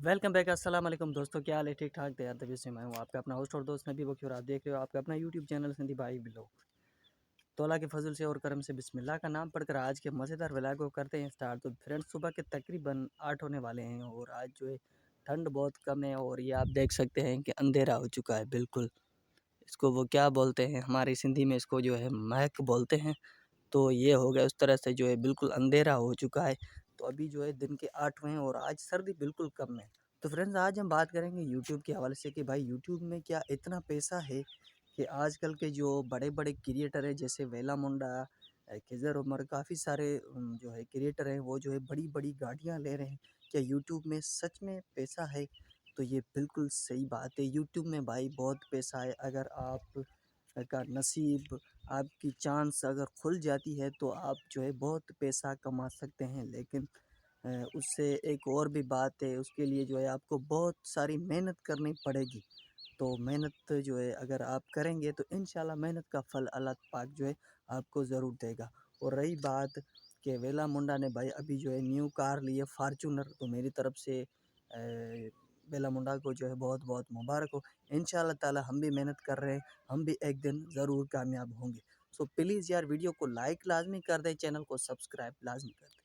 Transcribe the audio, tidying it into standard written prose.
Welcome back. अस्सलाम वालेकुम दोस्तों, क्या हाल है? ठीक ठाक तैयार तभी से मैं हूँ आपका अपना होस्ट और दोस्त नबी बखी और आप देख रहे हो आपका अपना यूट्यूब चैनल संदीप भाई ब्लॉग। तो अल्लाह के फजल से और करम से बिस्मिल्लाह का नाम पढ़कर आज के मज़ेदार व्लॉग को करते हैं स्टार्ट। तो फ्रेंड्स सुबह के तकरीबन 8 होने वाले हैं और आज जो है ठंड बहुत कम है और ये आप देख सकते हैं कि अंधेरा हो चुका है बिल्कुल। इसको वो क्या बोलते हैं, हमारी सिंधी में इसको जो है महक बोलते हैं। तो ये हो गया उस तरह से जो है बिल्कुल अंधेरा हो चुका है। तो अभी जो है दिन के 8 हुए हैं और आज सर्दी बिल्कुल कम है। तो फ्रेंड्स आज हम बात करेंगे यूट्यूब के हवाले से कि भाई यूट्यूब में क्या इतना पैसा है कि आजकल के जो बड़े-बड़े क्रिएटर हैं जैसे वेला मुंडा, खिज़र उमर, काफ़ी सारे जो है क्रिएटर हैं वो जो है बड़ी-बड़ी गाड़ियाँ ले रहे हैं। क्या यूट्यूब में सच में पैसा है? तो ये बिल्कुल सही बात है, यूट्यूब में भाई बहुत पैसा है। अगर आप का नसीब, आपकी चांस अगर खुल जाती है तो आप जो है बहुत पैसा कमा सकते हैं। लेकिन उससे एक और भी बात है, उसके लिए जो है आपको बहुत सारी मेहनत करनी पड़ेगी। तो मेहनत जो है अगर आप करेंगे तो इंशाल्लाह मेहनत का फल अल्लाह पाक जो है आपको ज़रूर देगा। और रही बात कि वेला मुंडा ने भाई अभी जो है न्यू कार ली है फार्चूनर, तो मेरी तरफ से वेला मुंडा को जो है बहुत बहुत मुबारक हो। इंशाल्लाह ताला हम भी मेहनत कर रहे हैं, हम भी एक दिन ज़रूर कामयाब होंगे। सो प्लीज़ यार वीडियो को लाइक लाजमी कर दें, चैनल को सब्सक्राइब लाजमी कर दें।